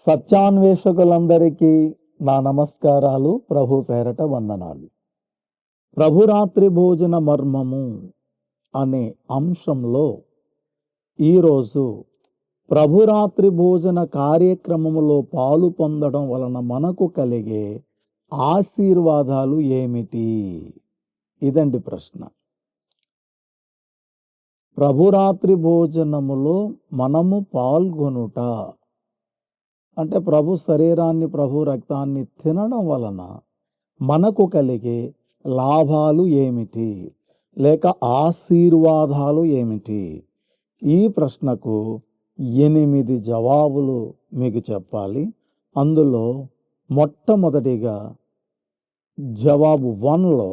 సత్యాన్వేషకులందరికీ నా నమస్కారాలు, ప్రభు పేరట వందనాలు. ప్రభురాత్రి భోజన మర్మము అనే అంశంలో ఈరోజు ప్రభురాత్రి భోజన కార్యక్రమములో పాలు పొందడం వలన మనకు కలిగే ఆశీర్వాదాలు ఏమిటి? ఇదండి ప్రశ్న. ప్రభురాత్రి భోజనములో మనము పాల్గొనుట అంటే ప్రభు శరీరాన్ని, ప్రభు రక్తాన్ని తినడం వలన మనకు కలిగే లాభాలు ఏమిటి, లేక ఆశీర్వాదాలు ఏమిటి? ఈ ప్రశ్నకు 8 జవాబులు మీకు చెప్పాలి. అందులో మొట్టమొదటిగా జవాబు 1లో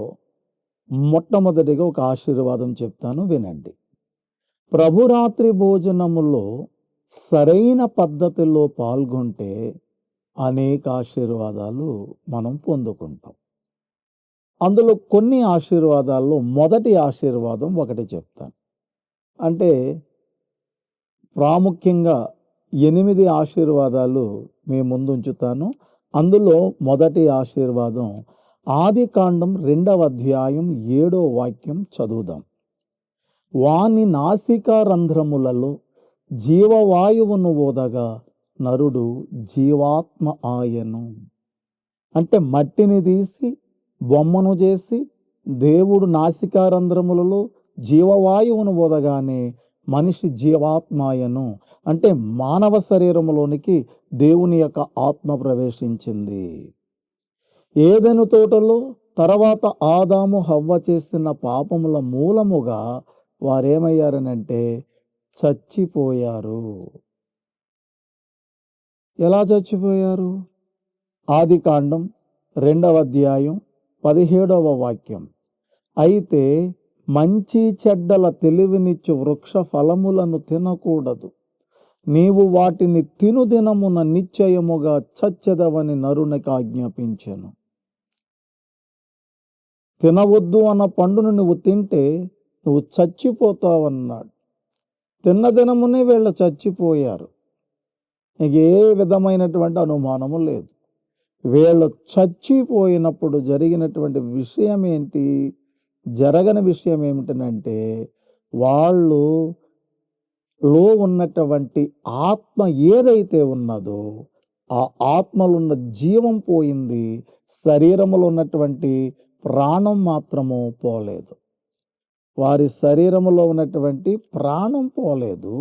మొట్టమొదటిగా ఒక ఆశీర్వాదం చెప్తాను, వినండి. ప్రభురాత్రి భోజనములో సరైన పద్ధతిలో పాల్గొంటే అనేక ఆశీర్వాదాలు మనం పొందుకుంటాం. అందులో కొన్ని ఆశీర్వాదాల్లో మొదటి ఆశీర్వాదం ఒకటి చెప్తాను. అంటే ప్రాముఖ్యంగా 8 ఆశీర్వాదాలు మీ ముందు ఉంచుతాను. అందులో మొదటి ఆశీర్వాదం ఆదికాండం 2వ అధ్యాయం 7వ వాక్యం చదువుదాం. వాని నాసికా రంధ్రములలో జీవవాయువును ఊదగా నరుడు జీవాత్మ ఆయను. అంటే మట్టిని తీసి బొమ్మను చేసి దేవుడు నాసికా రంధ్రములలో జీవవాయువును ఊదగానే మనిషి జీవాత్మాయను. అంటే మానవ శరీరంలోనికి దేవుని యొక్క ఆత్మ ప్రవేశించింది. ఏదెను తోటలో తర్వాత ఆదాము హవ్వ చేసిన పాపముల మూలముగా వారేమయ్యారనంటే చచ్చిపోయారు. ఎలా చచ్చిపోయారు? ఆదికాండం 2వ అధ్యాయం 17వ వాక్యం. అయితే మంచి చెడ్డల తెలివినిచ్చు వృక్ష ఫలములను తినకూడదు, నీవు వాటిని తిను దినమున నిశ్చయముగా చచ్చెదవని నరునికి ఆజ్ఞాపించెను. తినవద్దు అన్న పండును నువ్వు తింటే నువ్వు చచ్చిపోతావన్నాడు. తిన్న దినమునే వీళ్ళు చచ్చిపోయారు. నీకు ఏ విధమైనటువంటి అనుమానము లేదు. వీళ్ళు చచ్చిపోయినప్పుడు జరిగినటువంటి విషయం ఏంటి? జరగని విషయం ఏమిటనంటే వాళ్ళు లో ఉన్నటువంటి ఆత్మ ఏదైతే ఉన్నదో ఆ ఆత్మలో ఉన్న జీవం పోయింది, శరీరంలో ఉన్నటువంటి ప్రాణం మాత్రము పోలేదు. వారి శరీరములో ఉన్నటువంటి ప్రాణం పోలేదు,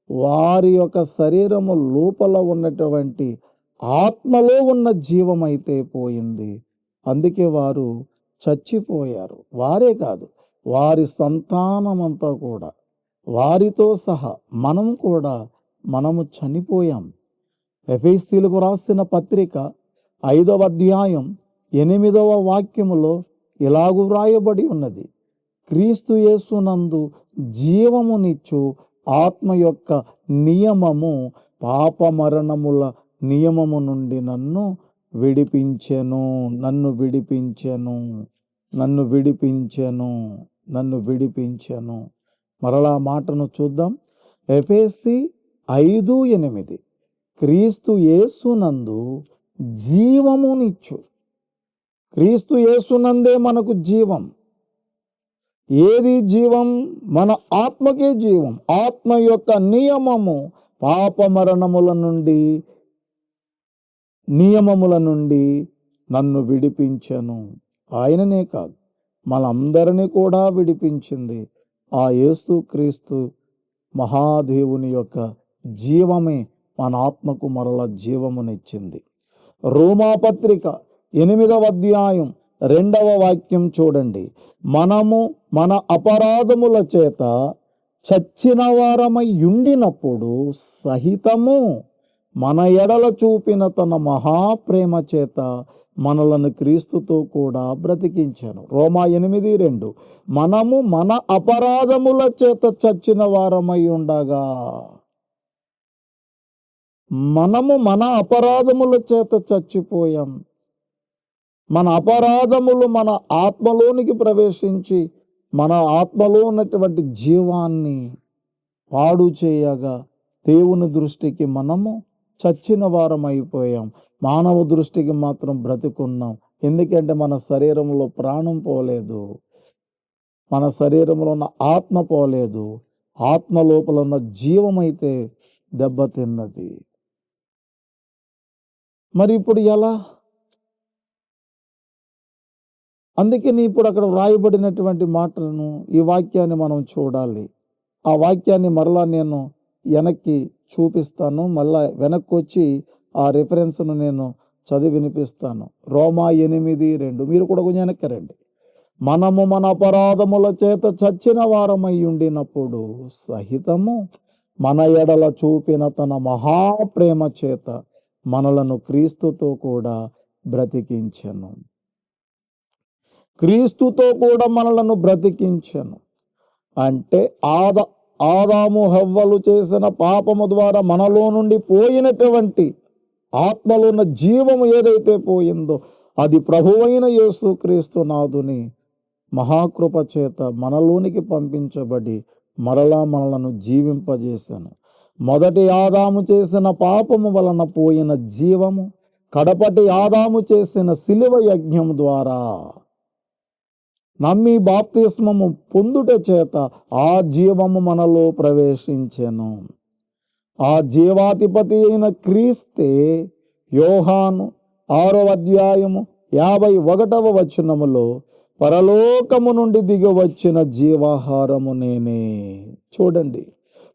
వారి యొక్క శరీరము లోపల ఉన్నటువంటి ఆత్మలో ఉన్న జీవం అయితే పోయింది. అందుకే వారు చచ్చిపోయారు. వారే కాదు, వారి సంతానమంతా కూడా, వారితో సహా మనము చనిపోయాం. ఎఫెసీయులకు రాసిన పత్రిక 5వ అధ్యాయం 8వ వాక్యములో ఇలాగు వ్రాయబడి ఉన్నది, క్రీస్తు యేసునందు జీవమునిచ్చు ఆత్మ యొక్క నియమము పాప మరణముల నియమము నుండి నన్ను విడిపించెను. మరలా మాటను చూద్దాం. ఎఫెసీ 5:8 క్రీస్తు యేసునందు జీవమునిచ్చు. క్రీస్తు యేసునందే మనకు జీవం. ఏది జీవం? మన ఆత్మకే జీవం. ఆత్మ యొక్క నియమము పాప నియమముల నుండి నన్ను విడిపించెను. ఆయననే కాదు, మనందరినీ కూడా విడిపించింది ఆ యేసుక్రీస్తు మహాదేవుని యొక్క జీవమే మన ఆత్మకు మరల జీవమునిచ్చింది. రోమాపత్రిక 8వ అధ్యాయం 2వ వాక్యం చూడండి. మనము మన అపరాధముల చేత చచ్చిన వారమై ఉండినప్పుడు సహితము మన ఎడల చూపిన తన మహాప్రేమ చేత మనలను క్రీస్తుతో కూడా బ్రతికించెను. రోమా 8:2 మనము మన అపరాధముల చేత చచ్చిన వారమై ఉండగా, మనము మన అపరాధముల చేత చచ్చిపోయాం. మన అపరాధములు మన ఆత్మలోనికి ప్రవేశించి మన ఆత్మలో ఉన్నటువంటి జీవాన్ని పాడు చేయగా దేవుని దృష్టికి మనము చచ్చిన వారం అయిపోయాం. మానవ దృష్టికి మాత్రం బ్రతికున్నాం. ఎందుకంటే మన శరీరంలో ప్రాణం పోలేదు, మన శరీరంలో ఉన్న ఆత్మ పోలేదు. ఆత్మ లోపల ఉన్న జీవమైతే దెబ్బతిన్నది. మరి ఇప్పుడు ఎలా? అందుకని ఇప్పుడు అక్కడ వ్రాయబడినటువంటి మాటలను, ఈ వాక్యాన్ని మనం చూడాలి. ఆ వాక్యాన్ని మరలా నేను వెనక్కి చూపిస్తాను. మళ్ళా వెనక్కి వచ్చి ఆ రిఫరెన్స్ను నేను చదివి వినిపిస్తాను. రోమా 8:2. మీరు కూడా కొంచెం వెనక్కి రండి. మనము మన అపరాధముల చేత చచ్చిన వారమై ఉండినప్పుడు సహితము మన ఎడల చూపిన తన మహాప్రేమ చేత మనలను క్రీస్తుతో కూడా బ్రతికించెను. క్రీస్తుతో కూడా మనలను బ్రతికించెను అంటే ఆదాము హవ్వలు చేసిన పాపము ద్వారా మనలో నుండి పోయినటువంటి ఆత్మలో ఉన్న జీవము ఏదైతే పోయిందో అది ప్రభువైన యేసుక్రీస్తు నాథుని మహాకృప చేత మనలోనికి పంపించబడి మరలా మనలను జీవింపజేశాను. మొదటి ఆదాము చేసిన పాపము వలన పోయిన జీవము కడపటి ఆదాము చేసిన శిలువ యజ్ఞం ద్వారా నమ్మి బాప్తిస్మము పొందుట చేత ఆ జీవము మనలో ప్రవేశించెను. ఆ జీవాధిపతి అయిన క్రీస్తే యోహాను 6:51 పరలోకము నుండి దిగి వచ్చిన జీవాహారము నేనే. చూడండి,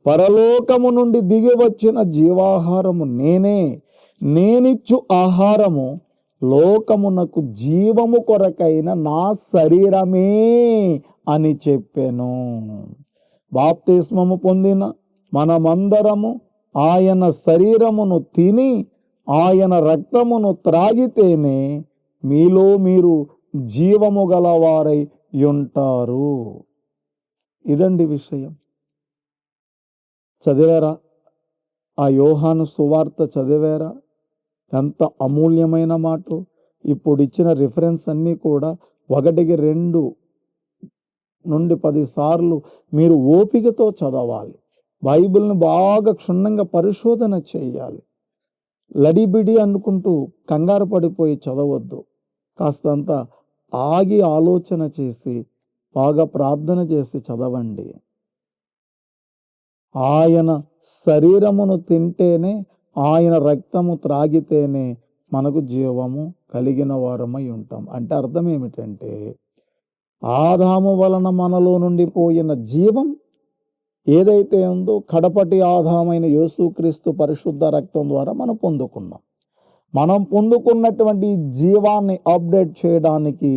పరలోకము నుండి దిగి వచ్చిన జీవాహారము నేనే. నేనిచ్చు ఆహారము లోకమునకు జీవము కొరకైన నా శరీరమే అని చెప్పాను. బాప్తిస్మము పొందిన మనమందరము ఆయన శరీరమును తిని ఆయన రక్తమును త్రాగితేనే మీలో మీరు జీవము గలవారై ఉంటారు. ఇదండి విషయం. చదివారా? ఆ యోహాను సువార్త చదివారా? ఎంత అమూల్యమైన మాట. ఇప్పుడు ఇచ్చిన రిఫరెన్స్ అన్నీ కూడా 1-2 నుండి 10 సార్లు మీరు ఓపికతో చదవాలి. బైబిల్ని బాగా క్షుణ్ణంగా పరిశోధన చేయాలి. లడిబిడి అనుకుంటూ కంగారు పడిపోయి చదవద్దు. కాస్తంత ఆగి ఆలోచన చేసి బాగా ప్రార్థన చేసి చదవండి. ఆయన శరీరమును తింటేనే, ఆయన రక్తము త్రాగితేనే మనకు జీవము కలిగిన వారమై ఉంటాం. అంటే అర్థం ఏమిటంటే ఆదాము వలన మనలో నుండి పోయిన జీవం ఏదైతే ఉందో కడపటి ఆదామైన యేసుక్రీస్తు పరిశుద్ధ రక్తం ద్వారా మనం పొందుకున్నాం. మనం పొందుకున్నటువంటి జీవాన్ని అప్డేట్ చేయడానికి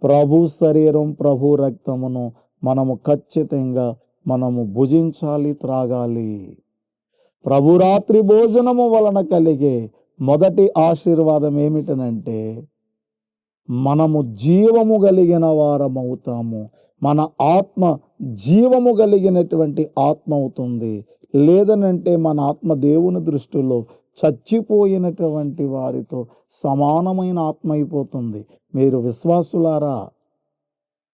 ప్రభు శరీరం, ప్రభు రక్తమును మనము ఖచ్చితంగా భుజించాలి, త్రాగాలి. ప్రభురాత్రి భోజనము వలన కలిగే మొదటి ఆశీర్వాదం ఏమిటనంటే మనము జీవము కలిగిన వారమవుతాము. మన ఆత్మ జీవము కలిగినటువంటి ఆత్మ అవుతుంది. లేదనంటే మన ఆత్మ దేవుని దృష్టిలో చచ్చిపోయినటువంటి వారితో సమానమైన ఆత్మ అయిపోతుంది. మీరు విశ్వాసులారా,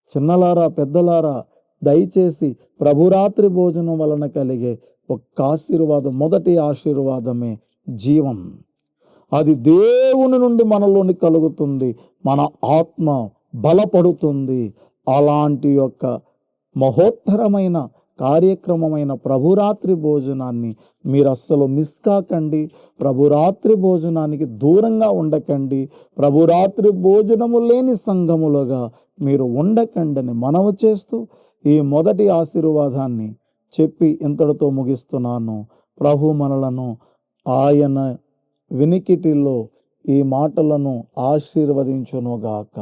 చిన్నలారా, పెద్దలారా, దయచేసి ప్రభురాత్రి భోజనం వలన కలిగే ఒక్క ఆశీర్వాదం, మొదటి ఆశీర్వాదమే జీవం. అది దేవుని నుండి మనలోని కలుగుతుంది. మన ఆత్మ బలపడుతుంది. అలాంటి యొక్క మహోత్తరమైన కార్యక్రమమైన ప్రభురాత్రి భోజనాన్ని మీరు అస్సలు మిస్ కాకండి. ప్రభురాత్రి భోజనానికి దూరంగా ఉండకండి. ప్రభురాత్రి భోజనము లేని సంఘములుగా మీరు ఉండకండి అని మనవి చేస్తూ ఈ మొదటి ఆశీర్వాదాన్ని చెప్పి ఇంతటితో ముగిస్తున్నాను. ప్రభు మనలను ఆయన వినికిటిలో ఈ మాటలను ఆశీర్వదించునుగాక.